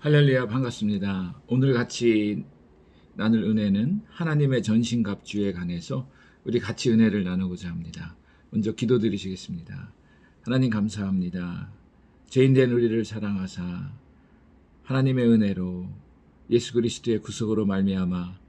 할렐루야, 반갑습니다. 오늘 같이 나눌 은혜는 하나님의 전신갑주에 관해서 우리 같이 은혜를 나누고자 합니다. 먼저 기도드리시겠습니다. 하나님 감사합니다. 죄인된 우리를 사랑하사 하나님의 은혜로 예수 그리스도의 구속으로 말미암아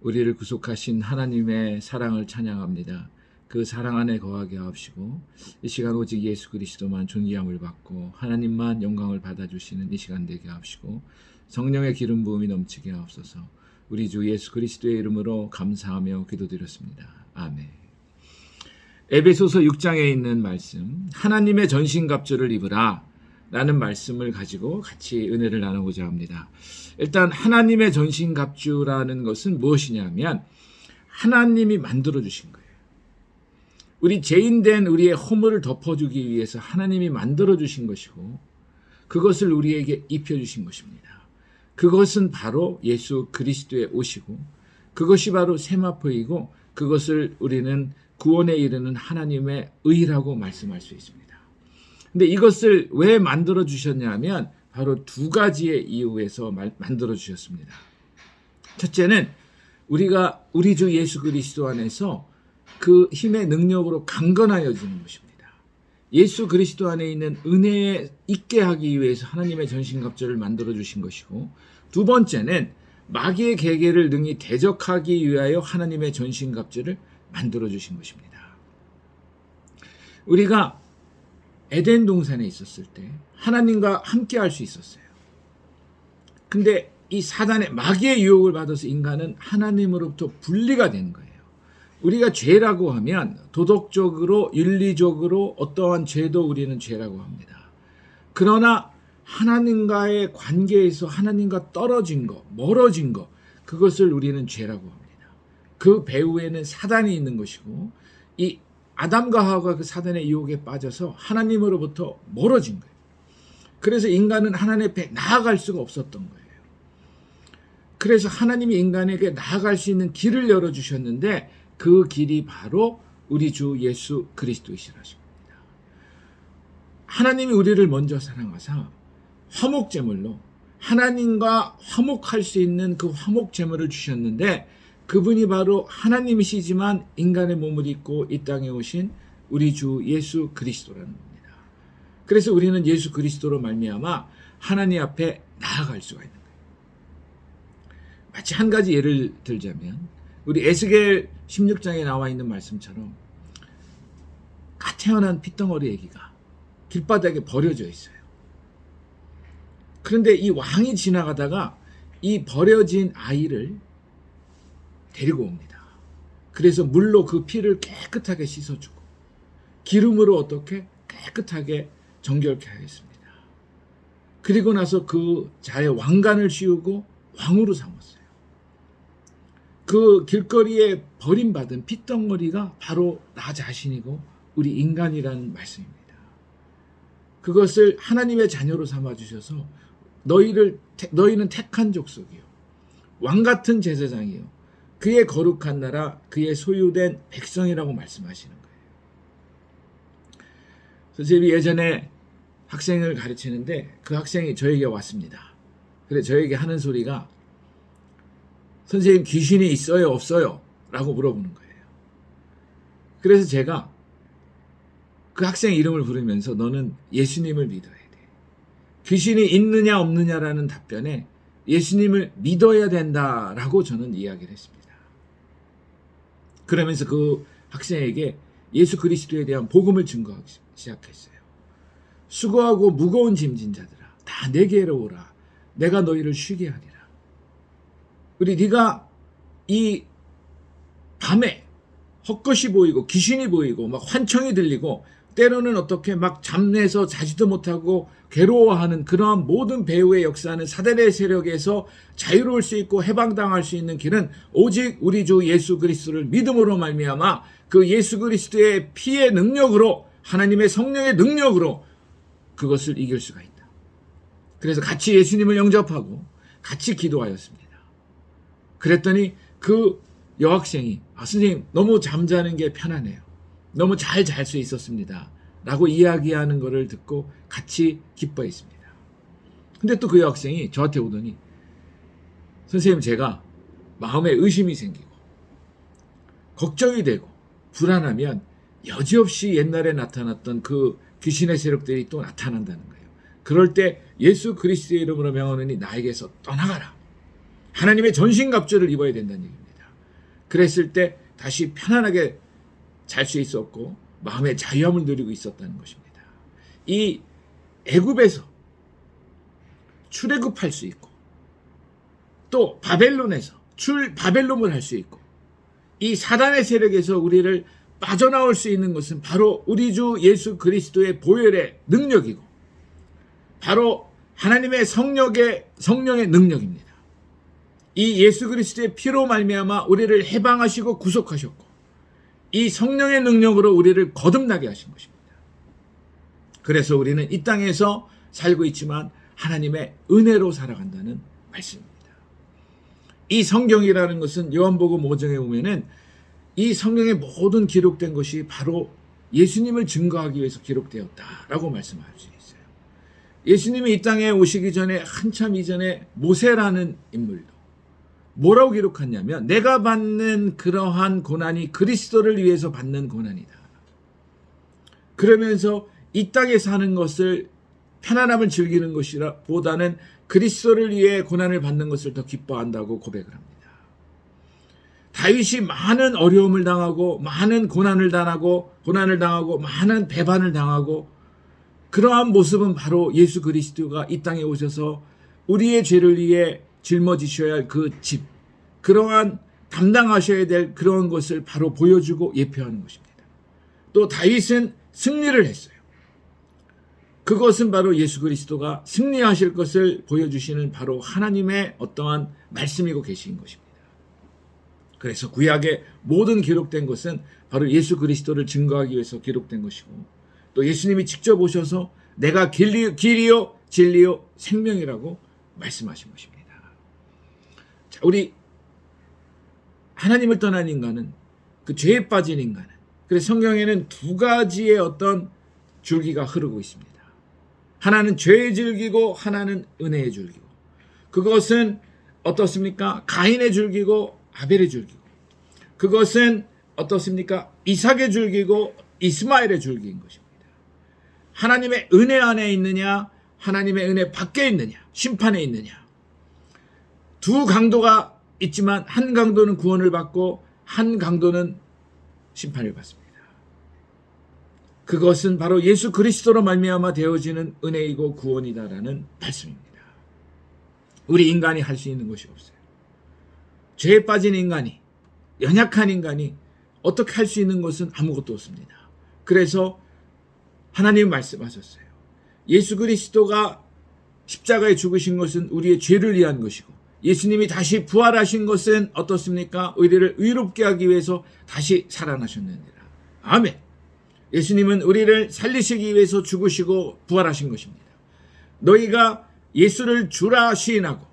우리를 구속하신 하나님의 사랑을 찬양합니다. 그 사랑 안에 거하게 하옵시고 이 시간 오직 예수 그리스도만 존귀함을 받고 하나님만 영광을 받아주시는 이 시간 되게 하옵시고 성령의 기름 부음이 넘치게 하옵소서. 우리 주 예수 그리스도의 이름으로 감사하며 기도드렸습니다. 아멘. 에베소서 6장에 있는 말씀, 하나님의 전신갑주를 입으라 라는 말씀을 가지고 같이 은혜를 나누고자 합니다. 일단 하나님의 전신갑주라는 것은 무엇이냐면 하나님이 만들어 주신 거예요. 우리 죄인된 우리의 허물을 덮어주기 위해서 하나님이 만들어 주신 것이고 그것을 우리에게 입혀주신 것입니다. 그것은 바로 예수 그리스도의 옷이고 그것이 바로 세마포이고 그것을 우리는 구원에 이르는 하나님의 의라고 말씀할 수 있습니다. 근데 이것을 왜 만들어 주셨냐면 바로 두 가지의 이유에서 만들어 주셨습니다. 첫째는 우리가 우리 주 예수 그리스도 안에서 그 힘의 능력으로 강건하여지는 것입니다. 예수 그리스도 안에 있는 은혜에 있게 하기 위해서 하나님의 전신갑주를 만들어 주신 것이고 두 번째는 마귀의 계계를 능히 대적하기 위하여 하나님의 전신갑주를 만들어 주신 것입니다. 우리가 에덴 동산에 있었을 때 하나님과 함께 할 수 있었어요. 근데 이 사단의 마귀의 유혹을 받아서 인간은 하나님으로부터 분리가 되는 거예요. 우리가 죄라고 하면 도덕적으로 윤리적으로 어떠한 죄도 우리는 죄라고 합니다. 그러나 하나님과의 관계에서 하나님과 떨어진 것, 멀어진 것, 그것을 우리는 죄라고 합니다. 그 배후에는 사단이 있는 것이고 이 아담과 하와가 그 사단의 유혹에 빠져서 하나님으로부터 멀어진 거예요. 그래서 인간은 하나님 앞에 나아갈 수가 없었던 거예요. 그래서 하나님이 인간에게 나아갈 수 있는 길을 열어주셨는데 그 길이 바로 우리 주 예수 그리스도이시라 하십니다. 하나님이 우리를 먼저 사랑하사 화목제물로 하나님과 화목할 수 있는 그 화목제물을 주셨는데 그분이 바로 하나님이시지만 인간의 몸을 입고 이 땅에 오신 우리 주 예수 그리스도라는 겁니다. 그래서 우리는 예수 그리스도로 말미암아 하나님 앞에 나아갈 수가 있는 거예요. 마치 한 가지 예를 들자면 우리 에스겔 16장에 나와 있는 말씀처럼 갓 태어난 핏덩어리 아기가 길바닥에 버려져 있어요. 그런데 이 왕이 지나가다가 이 버려진 아이를 데리고 옵니다. 그래서 물로 그 피를 깨끗하게 씻어주고 기름으로 어떻게 깨끗하게 정결케 하겠습니다. 그리고 나서 그 자의 왕관을 씌우고 왕으로 삼았어요. 그 길거리에 버림받은 핏덩어리가 바로 나 자신이고 우리 인간이라는 말씀입니다. 그것을 하나님의 자녀로 삼아주셔서 너희는 택한 족속이요 왕같은 제사장이요 그의 거룩한 나라 그의 소유된 백성이라고 말씀하시는 거예요. 선생님이 예전에 학생을 가르치는데 그 학생이 저에게 왔습니다. 그래 저에게 하는 소리가 선생님 귀신이 있어요 없어요? 라고 물어보는 거예요. 그래서 제가 그 학생 이름을 부르면서 너는 예수님을 믿어야 돼. 귀신이 있느냐 없느냐라는 답변에 예수님을 믿어야 된다라고 저는 이야기를 했습니다. 그러면서 그 학생에게 예수 그리스도에 대한 복음을 증거하기 시작했어요. 수고하고 무거운 짐진 자들아 다 내게로 오라. 내가 너희를 쉬게 하리라. 우리 네가 이 밤에 헛것이 보이고 귀신이 보이고 막 환청이 들리고 때로는 어떻게 막 잠내서 자지도 못하고 괴로워하는 그러한 모든 배후의 역사는 사단의 세력에서 자유로울 수 있고 해방당할 수 있는 길은 오직 우리 주 예수 그리스도를 믿음으로 말미암아 그 예수 그리스도의 피의 능력으로 하나님의 성령의 능력으로 그것을 이길 수가 있다. 그래서 같이 예수님을 영접하고 같이 기도하였습니다. 그랬더니 그 여학생이 선생님 너무 잠자는 게 편하네요. 너무 잘 잘 수 있었습니다. 라고 이야기하는 것을 듣고 같이 기뻐했습니다. 근데 또 그 여학생이 저한테 오더니 선생님 제가 마음에 의심이 생기고 걱정이 되고 불안하면 여지없이 옛날에 나타났던 그 귀신의 세력들이 또 나타난다는 거예요. 그럴 때 예수 그리스도의 이름으로 명하노니 나에게서 떠나가라. 하나님의 전신갑주를 입어야 된다는 얘기입니다. 그랬을 때 다시 편안하게 잘 수 있었고 마음의 자유함을 누리고 있었다는 것입니다. 이 애굽에서 출애굽할 수 있고 또 바벨론에서 바벨론을 할 수 있고 이 사단의 세력에서 우리를 빠져나올 수 있는 것은 바로 우리 주 예수 그리스도의 보혈의 능력이고 바로 하나님의 성령의 능력입니다. 이 예수 그리스도의 피로 말미암아 우리를 해방하시고 구속하셨고 이 성령의 능력으로 우리를 거듭나게 하신 것입니다. 그래서 우리는 이 땅에서 살고 있지만 하나님의 은혜로 살아간다는 말씀입니다. 이 성경이라는 것은 요한복음 5장에 보면은 이 성경의 모든 기록된 것이 바로 예수님을 증거하기 위해서 기록되었다라고 말씀할 수 있어요. 예수님이 이 땅에 오시기 전에 한참 이전에 모세라는 인물도 뭐라고 기록했냐면 내가 받는 그러한 고난이 그리스도를 위해서 받는 고난이다. 그러면서 이 땅에 사는 것을 편안함을 즐기는 것이라 보다는 그리스도를 위해 고난을 받는 것을 더 기뻐한다고 고백을 합니다. 다윗이 많은 어려움을 당하고 많은 고난을 당하고 많은 배반을 당하고 그러한 모습은 바로 예수 그리스도가 이 땅에 오셔서 우리의 죄를 위해 짊어지셔야 할 그 집, 그러한 담당하셔야 될 그런 것을 바로 보여주고 예표하는 것입니다. 또 다윗은 승리를 했어요. 그것은 바로 예수 그리스도가 승리하실 것을 보여주시는 바로 하나님의 어떠한 말씀이고 계신 것입니다. 그래서 구약의 모든 기록된 것은 바로 예수 그리스도를 증거하기 위해서 기록된 것이고 또 예수님이 직접 오셔서 내가 길이요 진리요 생명이라고 말씀하신 것입니다. 자, 우리 하나님을 떠난 인간은 그 죄에 빠진 인간은 그래서 성경에는 두 가지의 어떤 줄기가 흐르고 있습니다. 하나는 죄의 줄기고 하나는 은혜의 줄기고 그것은 어떻습니까? 가인의 줄기고 아벨의 줄기고 그것은 어떻습니까? 이삭의 줄기고 이스마엘의 줄기인 것입니다. 하나님의 은혜 안에 있느냐 하나님의 은혜 밖에 있느냐 심판에 있느냐 두 강도가 있지만 한 강도는 구원을 받고 한 강도는 심판을 받습니다. 그것은 바로 예수 그리스도로 말미암아 되어지는 은혜이고 구원이다라는 말씀입니다. 우리 인간이 할 수 있는 것이 없어요. 죄에 빠진 인간이 연약한 인간이 어떻게 할 수 있는 것은 아무것도 없습니다. 그래서 하나님 말씀하셨어요. 예수 그리스도가 십자가에 죽으신 것은 우리의 죄를 위한 것이고 예수님이 다시 부활하신 것은 어떻습니까? 우리를 의롭게 하기 위해서 다시 살아나셨느니라. 아멘. 예수님은 우리를 살리시기 위해서 죽으시고 부활하신 것입니다. 너희가 예수를 주라 시인하고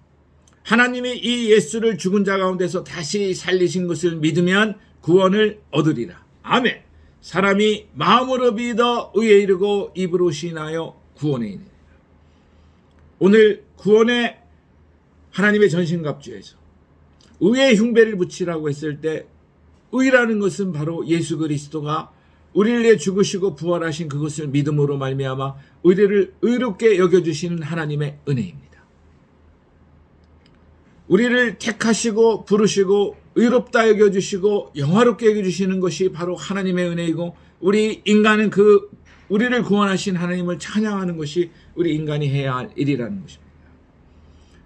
하나님이 이 예수를 죽은 자 가운데서 다시 살리신 것을 믿으면 구원을 얻으리라. 아멘. 사람이 마음으로 믿어 의에 이르고 입으로 시인하여 구원에 이르리라. 오늘 구원의 하나님의 전신갑주에서 의의 흉배를 붙이라고 했을 때 의라는 것은 바로 예수 그리스도가 우리를 위해 죽으시고 부활하신 그것을 믿음으로 말미암아 우리를 의롭게 여겨주시는 하나님의 은혜입니다. 우리를 택하시고 부르시고 의롭다 여겨주시고 영화롭게 여겨주시는 것이 바로 하나님의 은혜이고 우리 인간은 우리를 구원하신 하나님을 찬양하는 것이 우리 인간이 해야 할 일이라는 것입니다.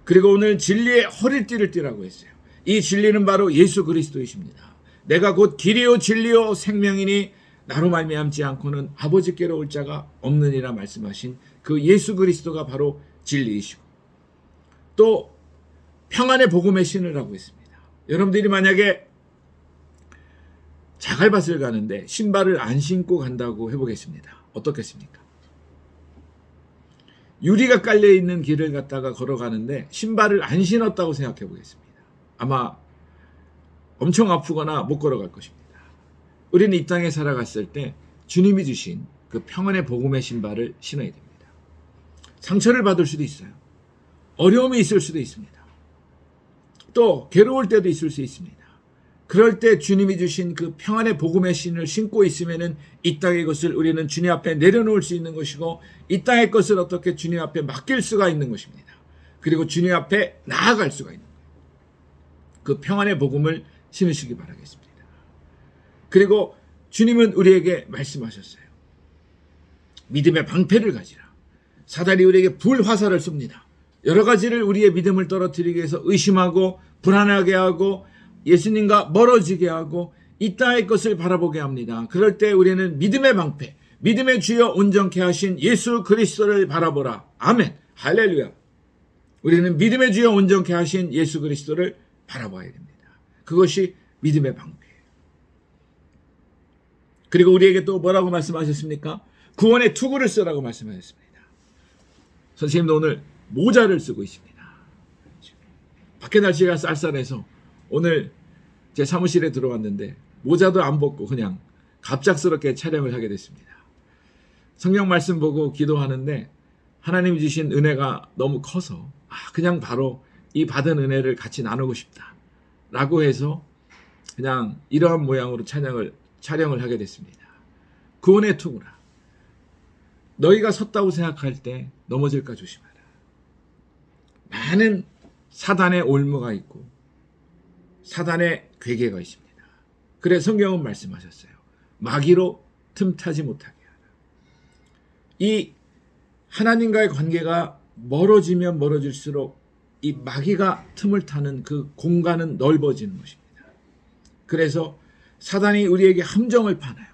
그리고 오늘 진리의 허리띠를 띠라고 했어요. 이 진리는 바로 예수 그리스도이십니다. 내가 곧 길이요 진리요 생명이니 나로 말미암지 않고는 아버지께로 올 자가 없느니라 말씀하신 그 예수 그리스도가 바로 진리이시고 또 평안의 복음의 신으라고 했습니다. 여러분들이 만약에 자갈밭을 가는데 신발을 안 신고 간다고 해보겠습니다. 어떻겠습니까? 유리가 깔려있는 길을 갔다가 걸어가는데 신발을 안 신었다고 생각해 보겠습니다. 아마 엄청 아프거나 못 걸어갈 것입니다. 우리는 이 땅에 살아갔을 때 주님이 주신 그 평안의 복음의 신발을 신어야 됩니다. 상처를 받을 수도 있어요. 어려움이 있을 수도 있습니다. 또 괴로울 때도 있을 수 있습니다. 그럴 때 주님이 주신 그 평안의 복음의 신을 신고 있으면은 이 땅의 것을 우리는 주님 앞에 내려놓을 수 있는 것이고 이 땅의 것을 어떻게 주님 앞에 맡길 수가 있는 것입니다. 그리고 주님 앞에 나아갈 수가 있는 거예요. 그 평안의 복음을 신으시기 바라겠습니다. 그리고 주님은 우리에게 말씀하셨어요. 믿음의 방패를 가지라. 사단이 우리에게 불화살을 쏩니다. 여러 가지를 우리의 믿음을 떨어뜨리기 위해서 의심하고 불안하게 하고 예수님과 멀어지게 하고 이 땅의 것을 바라보게 합니다. 그럴 때 우리는 믿음의 방패, 믿음의 주여 온전케 하신 예수 그리스도를 바라보라. 아멘. 할렐루야. 우리는 믿음의 주여 온전케 하신 예수 그리스도를 바라봐야 됩니다. 그것이 믿음의 방패예요. 그리고 우리에게 또 뭐라고 말씀하셨습니까? 구원의 투구를 쓰라고 말씀하셨습니다. 선생님도 오늘 모자를 쓰고 있습니다. 밖에 날씨가 쌀쌀해서 오늘 제 사무실에 들어왔는데 모자도 안 벗고 그냥 갑작스럽게 촬영을 하게 됐습니다. 성경 말씀 보고 기도하는데 하나님 주신 은혜가 너무 커서 그냥 바로 이 받은 은혜를 같이 나누고 싶다 라고 해서 그냥 이러한 모양으로 촬영을 하게 됐습니다. 구원의 투구라. 너희가 섰다고 생각할 때 넘어질까 조심하라. 많은 사단의 올무가 있고 사단의 괴계가 있습니다. 그래 성경은 말씀하셨어요. 마귀로 틈타지 못하게 하라. 이 하나님과의 관계가 멀어지면 멀어질수록 이 마귀가 틈을 타는 그 공간은 넓어지는 것입니다. 그래서 사단이 우리에게 함정을 파나요.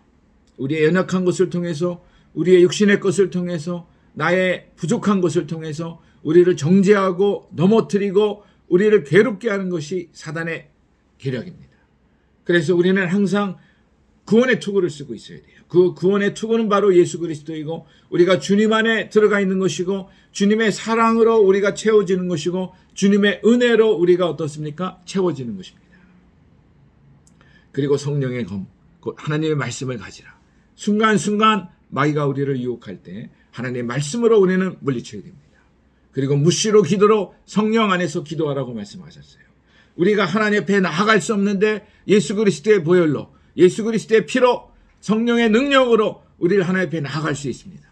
우리의 연약한 것을 통해서 우리의 육신의 것을 통해서 나의 부족한 것을 통해서 우리를 정죄하고 넘어뜨리고 우리를 괴롭게 하는 것이 사단의 계략입니다. 그래서 우리는 항상 구원의 투구를 쓰고 있어야 돼요. 그 구원의 투구는 바로 예수 그리스도이고 우리가 주님 안에 들어가 있는 것이고 주님의 사랑으로 우리가 채워지는 것이고 주님의 은혜로 우리가 어떻습니까? 채워지는 것입니다. 그리고 성령의 검, 곧 하나님의 말씀을 가지라. 순간순간 마귀가 우리를 유혹할 때 하나님의 말씀으로 우리는 물리쳐야 됩니다. 그리고 무시로 기도로 성령 안에서 기도하라고 말씀하셨어요. 우리가 하나님 앞에 나아갈 수 없는데 예수 그리스도의 보혈로 예수 그리스도의 피로 성령의 능력으로 우리를 하나님 앞에 나아갈 수 있습니다.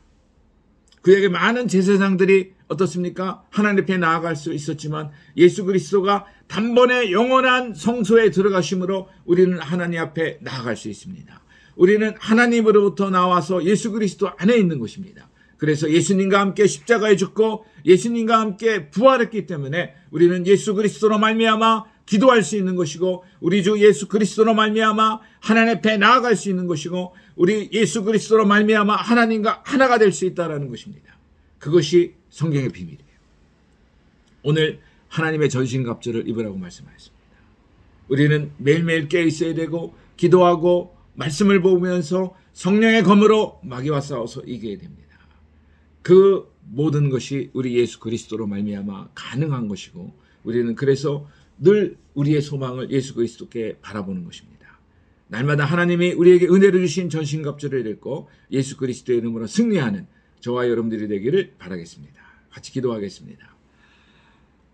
그에게 많은 제사장들이 어떻습니까? 하나님 앞에 나아갈 수 있었지만 예수 그리스도가 단번에 영원한 성소에 들어가심으로 우리는 하나님 앞에 나아갈 수 있습니다. 우리는 하나님으로부터 나와서 예수 그리스도 안에 있는 것입니다. 그래서 예수님과 함께 십자가에 죽고 예수님과 함께 부활했기 때문에 우리는 예수 그리스도로 말미암아 기도할 수 있는 것이고 우리 주 예수 그리스도로 말미암아 하나님 앞에 나아갈 수 있는 것이고 우리 예수 그리스도로 말미암아 하나님과 하나가 될 수 있다는 것입니다. 그것이 성경의 비밀이에요. 오늘 하나님의 전신갑주를 입으라고 말씀하셨습니다. 우리는 매일매일 깨어 있어야 되고 기도하고 말씀을 보면서 성령의 검으로 마귀와 싸워서 이겨야 됩니다. 그 모든 것이 우리 예수 그리스도로 말미암아 가능한 것이고 우리는 그래서 늘 우리의 소망을 예수 그리스도께 바라보는 것입니다. 날마다 하나님이 우리에게 은혜를 주신 전신갑주를 읽고 예수 그리스도의 이름으로 승리하는 저와 여러분들이 되기를 바라겠습니다. 같이 기도하겠습니다.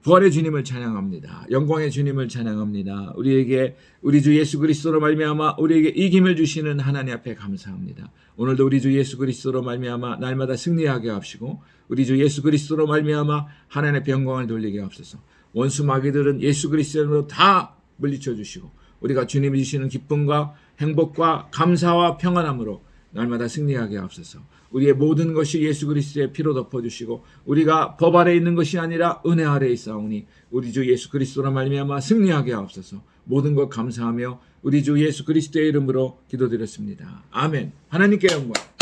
부활의 주님을 찬양합니다. 영광의 주님을 찬양합니다. 우리에게 우리 주 예수 그리스도로 말미암아 우리에게 이김을 주시는 하나님 앞에 감사합니다. 오늘도 우리 주 예수 그리스도로 말미암아 날마다 승리하게 하시고 우리 주 예수 그리스도로 말미암아 하나님의 영광을 돌리게 하옵소서. 원수 마귀들은 예수 그리스도로 다 물리쳐 주시고 우리가 주님이 주시는 기쁨과 행복과 감사와 평안함으로 날마다 승리하게 하옵소서. 우리의 모든 것이 예수 그리스도의 피로 덮어주시고 우리가 법 아래 있는 것이 아니라 은혜 아래 있사오니 우리 주 예수 그리스도로 말미암아 승리하게 하옵소서. 모든 것 감사하며 우리 주 예수 그리스도의 이름으로 기도드렸습니다. 아멘. 하나님께 영광.